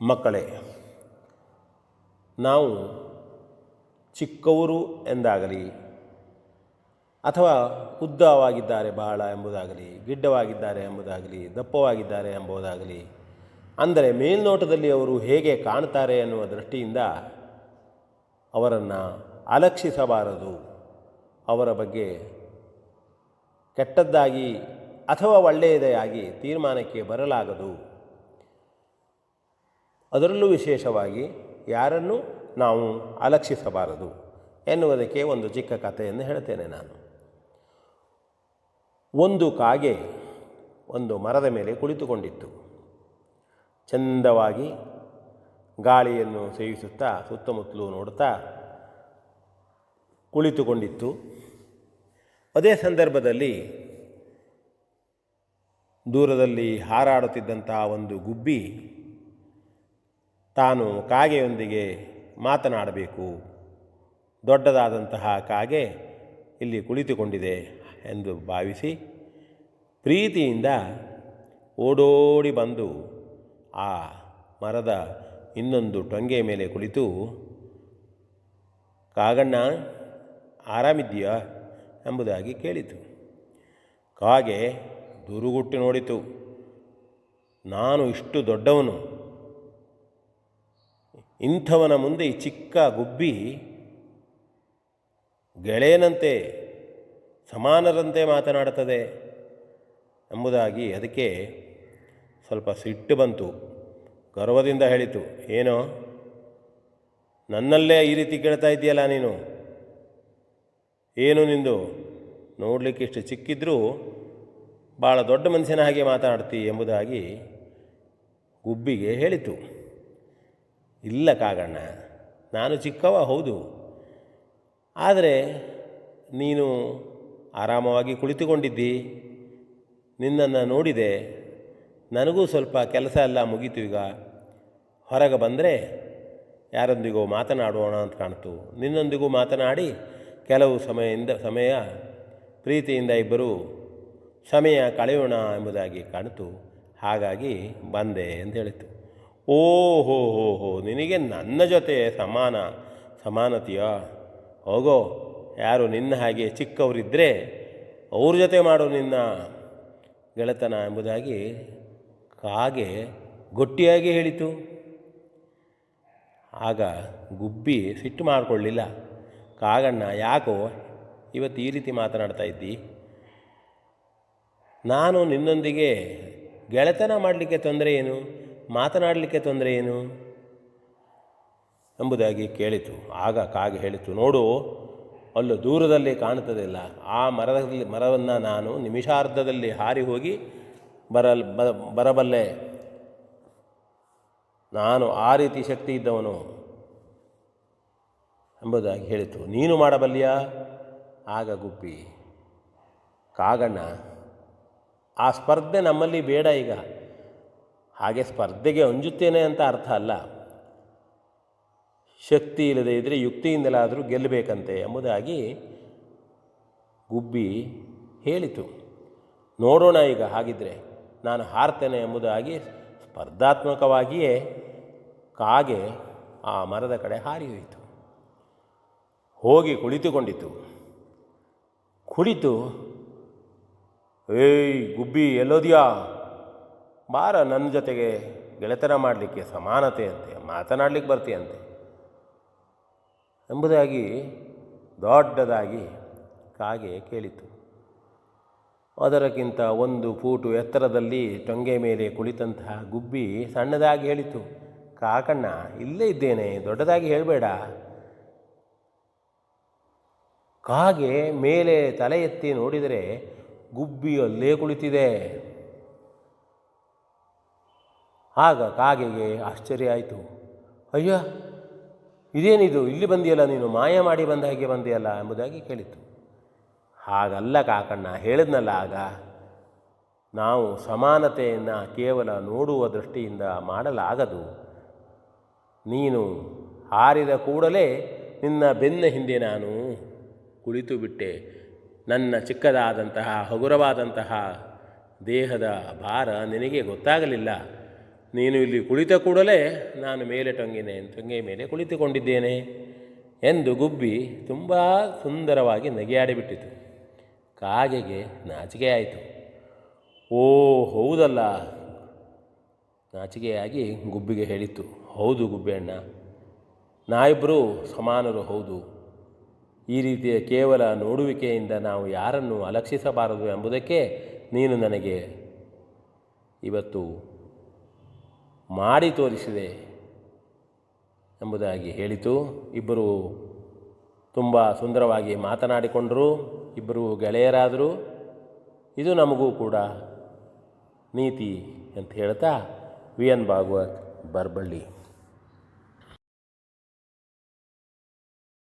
ಮಕ್ಕಳೇ, ನಾವು ಚಿಕ್ಕವರು ಎಂದಾಗಲಿ ಅಥವಾ ಉದ್ದವಾಗಿದ್ದಾರೆ ಬಹಳ ಎಂಬುದಾಗಲಿ, ಗಿಡ್ಡವಾಗಿದ್ದಾರೆ ಎಂಬುದಾಗಲಿ, ದಪ್ಪವಾಗಿದ್ದಾರೆ ಎಂಬುದಾಗಲಿ, ಅಂದರೆ ಮೇಲ್ನೋಟದಲ್ಲಿ ಅವರು ಹೇಗೆ ಕಾಣ್ತಾರೆ ಎನ್ನುವ ದೃಷ್ಟಿಯಿಂದ ಅವರನ್ನು ಅಲಕ್ಷಿಸಬಾರದು. ಅವರ ಬಗ್ಗೆ ಕೆಟ್ಟದ್ದಾಗಿ ಅಥವಾ ಒಳ್ಳೆಯದೇ ಆಗಿ ತೀರ್ಮಾನಕ್ಕೆ ಬರಲಾಗದು. ಅದರಲ್ಲೂ ವಿಶೇಷವಾಗಿ ಯಾರನ್ನು ನಾವು ಅಲಕ್ಷಿಸಬಾರದು ಎನ್ನುವುದಕ್ಕೆ ಒಂದು ಚಿಕ್ಕ ಕಥೆಯನ್ನು ಹೇಳ್ತೇನೆ ನಾನು. ಒಂದು ಕಾಗೆ ಒಂದು ಮರದ ಮೇಲೆ ಕುಳಿತುಕೊಂಡಿತ್ತು. ಚಂದವಾಗಿ ಗಾಳಿಯನ್ನು ಸೇವಿಸುತ್ತಾ ಸುತ್ತಮುತ್ತಲೂ ನೋಡುತ್ತಾ ಕುಳಿತುಕೊಂಡಿತ್ತು. ಅದೇ ಸಂದರ್ಭದಲ್ಲಿ ದೂರದಲ್ಲಿ ಹಾರಾಡುತ್ತಿದ್ದಂತಹ ಒಂದು ಗುಬ್ಬಿ ತಾನು ಕಾಗೆಯೊಂದಿಗೆ ಮಾತನಾಡಬೇಕು, ದೊಡ್ಡದಾದಂತಹ ಕಾಗೆ ಇಲ್ಲಿ ಕುಳಿತುಕೊಂಡಿದೆ ಎಂದು ಭಾವಿಸಿ ಪ್ರೀತಿಯಿಂದ ಓಡೋಡಿ ಬಂದು ಆ ಮರದ ಇನ್ನೊಂದು ಟೊಂಗೆ ಮೇಲೆ ಕುಳಿತು, ಕಾಗಣ್ಣ ಆರಾಮಿದ್ದೀಯಾ ಎಂಬುದಾಗಿ ಕೇಳಿತು. ಕಾಗೆ ದುರುಗುಟ್ಟಿ ನೋಡಿತು. ನಾನು ಇಷ್ಟು ದೊಡ್ಡವನು, ಇಂಥವನ ಮುಂದೆ ಈ ಚಿಕ್ಕ ಗುಬ್ಬಿ ಗೆಳೆಯನಂತೆ ಸಮಾನರಂತೆ ಮಾತನಾಡುತ್ತದೆ ಎಂಬುದಾಗಿ ಅದಕ್ಕೆ ಸ್ವಲ್ಪ ಸಿಟ್ಟು ಬಂತು. ಗರ್ವದಿಂದ ಹೇಳಿತು, ಏನೋ ನನ್ನಲ್ಲೇ ಈ ರೀತಿ ಕೇಳ್ತಾ ಇದ್ದೀಯಲ್ಲ ನೀನು, ಏನು ನಿಂದು ನೋಡಲಿಕ್ಕೆ ಇಷ್ಟು ಚಿಕ್ಕಿದ್ರೂ ಭಾಳ ದೊಡ್ಡ ಮನುಷ್ಯನ ಹಾಗೆ ಮಾತನಾಡ್ತಿ ಎಂಬುದಾಗಿ ಗುಬ್ಬಿಗೆ ಹೇಳಿತು. ಇಲ್ಲ ಕಾಗಣ್ಣ, ನಾನು ಚಿಕ್ಕವ ಹೌದು, ಆದರೆ ನೀನು ಆರಾಮವಾಗಿ ಕುಳಿತುಕೊಂಡಿದ್ದಿ, ನಿನ್ನನ್ನು ನೋಡಿದೆ, ನನಗೂ ಸ್ವಲ್ಪ ಕೆಲಸ ಎಲ್ಲ ಮುಗೀತು. ಈಗ ಹೊರಗೆ ಬಂದರೆ ಯಾರೊಂದಿಗೂ ಮಾತನಾಡೋಣ ಅಂತ ಕಾಣ್ತು. ನಿನ್ನೊಂದಿಗೂ ಮಾತನಾಡಿ ಕೆಲವು ಸಮಯ ಪ್ರೀತಿಯಿಂದ ಇಬ್ಬರು ಸಮಯ ಕಳೆಯೋಣ ಎಂಬುದಾಗಿ ಕಾಣ್ತು. ಹಾಗಾಗಿ ಬಂದೆ ಅಂತ ಹೇಳಿತು. ಓಹೋ ಹೋ ಹೋ, ನಿನಗೆ ನನ್ನ ಜೊತೆ ಸಮಾನತೆಯೋ? ಹೋಗೋ, ಯಾರು ನಿನ್ನ ಹಾಗೆ ಚಿಕ್ಕವರಿದ್ದರೆ ಅವ್ರ ಜೊತೆ ಮಾಡು ನಿನ್ನ ಗೆಳೆತನ ಎಂಬುದಾಗಿ ಕಾಗೆ ಗಟ್ಟಿಯಾಗಿ ಹೇಳಿತು. ಆಗ ಗುಬ್ಬಿ ಸಿಟ್ಟು ಮಾಡಿಕೊಳ್ಳಲಿಲ್ಲ. ಕಾಗಣ್ಣ, ಯಾಕೋ ಇವತ್ತು ಈ ರೀತಿ ಮಾತನಾಡ್ತಾ ಇದ್ದಿ? ನಾನು ನಿನ್ನೊಂದಿಗೆ ಗೆಳೆತನ ಮಾಡಲಿಕ್ಕೆ ತೊಂದರೆ ಏನು, ಮಾತನಾಡಲಿಕ್ಕೆ ತೊಂದರೆ ಏನು ಎಂಬುದಾಗಿ ಕೇಳಿತು. ಆಗ ಕಾಗೆ ಹೇಳಿತು, ನೋಡು, ಅಲ್ಲೂ ದೂರದಲ್ಲಿ ಕಾಣುತ್ತದಿಲ್ಲ, ಆ ಮರವನ್ನು ನಾನು ನಿಮಿಷಾರ್ಧದಲ್ಲಿ ಹಾರಿ ಹೋಗಿ ಬರಬಲ್ಲೆ. ನಾನು ಆ ರೀತಿ ಶಕ್ತಿ ಇದ್ದವನು ಎಂಬುದಾಗಿ ಹೇಳಿತು. ನೀನು ಮಾಡಬಲ್ಲಿಯಾ? ಆಗ ಗುಬ್ಬಿ, ಕಾಗಣ್ಣ, ಆ ಸ್ಪರ್ಧೆ ನಮ್ಮಲ್ಲಿ ಬೇಡ ಈಗ. ಹಾಗೆ ಸ್ಪರ್ಧೆಗೆ ಅಂಜುತ್ತೇನೆ ಅಂತ ಅರ್ಥ ಅಲ್ಲ. ಶಕ್ತಿ ಇಲ್ಲದೆ ಇದ್ದರೆ ಯುಕ್ತಿಯಿಂದಲಾದರೂ ಗೆಲ್ಲಬೇಕಂತೆ ಎಂಬುದಾಗಿ ಗುಬ್ಬಿ ಹೇಳಿತು. ನೋಡೋಣ ಈಗ, ಹಾಗಿದ್ದರೆ ನಾನು ಹಾರ್ತೇನೆ ಎಂಬುದಾಗಿ ಸ್ಪರ್ಧಾತ್ಮಕವಾಗಿಯೇ ಕಾಗೆ ಆ ಮರದ ಕಡೆ ಹಾರಿ ಹೋಯಿತು. ಹೋಗಿ ಕುಳಿತುಕೊಂಡಿತು. ಕುಳಿತು, ಏಯ್ ಗುಬ್ಬಿ, ಎಲ್ಲೋದ್ಯಾ? ಬಾರ ನನ್ನ ಜೊತೆಗೆ ಗೆಳೆತನ ಮಾಡಲಿಕ್ಕೆ, ಸಮಾನತೆ ಅಂತೆ, ಮಾತನಾಡಲಿಕ್ಕೆ ಬರ್ತೀಯಂತೆ ಎಂಬುದಾಗಿ ದೊಡ್ಡದಾಗಿ ಕಾಗೆ ಕೇಳಿತು. ಅದಕ್ಕಿಂತ 1 ಫೂಟು ಎತ್ತರದಲ್ಲಿ ಟೊಂಗೆ ಮೇಲೆ ಕುಳಿತಂತಹ ಗುಬ್ಬಿ ಸಣ್ಣದಾಗಿ ಹೇಳಿತು, ಕಾಕಣ್ಣ, ಇಲ್ಲೇ ಇದ್ದೇನೆ, ದೊಡ್ಡದಾಗಿ ಹೇಳಬೇಡ. ಕಾಗೆ ಮೇಲೆ ತಲೆ ಎತ್ತಿ ನೋಡಿದರೆ ಗುಬ್ಬಿ ಅಲ್ಲೇ ಕುಳಿತಿದೆ. ಆಗ ಕಾಗೆಗೆ ಆಶ್ಚರ್ಯ ಆಯಿತು. ಅಯ್ಯ, ಇದೇನಿದು, ಇಲ್ಲಿ ಬಂದಿಯಲ್ಲ ನೀನು, ಮಾಯ ಮಾಡಿ ಬಂದ ಹಾಗೆ ಬಂದಿಯಲ್ಲ ಎಂಬುದಾಗಿ ಕೇಳಿತು. ಹಾಗಲ್ಲ ಕಾಕಣ್ಣ, ಹೇಳಿದ್ನಲ್ಲ ಆಗ, ನಾವು ಸಮಾನತೆಯನ್ನು ಕೇವಲ ನೋಡುವ ದೃಷ್ಟಿಯಿಂದ ಮಾಡಲಾಗದು. ನೀನು ಹಾರಿದ ಕೂಡಲೇ ನಿನ್ನ ಬೆನ್ನ ಹಿಂದೆ ನಾನು ಕುಳಿತು ಬಿಟ್ಟೆ. ನನ್ನ ಚಿಕ್ಕದಾದಂತಹ ಹಗುರವಾದಂತಹ ದೇಹದ ಭಾರ ನಿನಗೆ ಗೊತ್ತಾಗಲಿಲ್ಲ. ನೀನು ಇಲ್ಲಿ ಕುಳಿತ ಕೂಡಲೇ ನಾನು ಮೇಲೆ ಟೊಂಗೆ ಮೇಲೆ ಕುಳಿತುಕೊಂಡಿದ್ದೇನೆ ಎಂದು ಗುಬ್ಬಿ ತುಂಬ ಸುಂದರವಾಗಿ ನಗೆಯಾಡಿಬಿಟ್ಟಿತು. ಕಾಗೆಗೆ ನಾಚಿಕೆ ಆಯಿತು. ಓ ಹೌದಲ್ಲ, ನಾಚಿಕೆಯಾಗಿ ಗುಬ್ಬಿಗೆ ಹೇಳಿತು, ಹೌದು ಗುಬ್ಬಿ ಅಣ್ಣ, ನಾವಿಬ್ಬರೂ ಸಮಾನರು, ಹೌದು. ಈ ರೀತಿಯ ಕೇವಲ ನೋಡುವಿಕೆಯಿಂದ ನಾವು ಯಾರನ್ನು ಅಲಕ್ಷಿಸಬಾರದು ಎಂಬುದಕ್ಕೆ ನೀನು ನನಗೆ ಇವತ್ತು ಮಾಡಿ ತೋರಿಸಿದೆ ಎಂಬುದಾಗಿ ಹೇಳಿತು. ಇಬ್ಬರು ತುಂಬ ಸುಂದರವಾಗಿ ಮಾತನಾಡಿಕೊಂಡರು. ಇಬ್ಬರು ಗೆಳೆಯರಾದರು. ಇದು ನಮಗೂ ಕೂಡ ನೀತಿ ಅಂತ ಹೇಳ್ತಾ ವಿ ಎನ್ ಭಾಗವತ್ ಬರಬಳ್ಳಿ.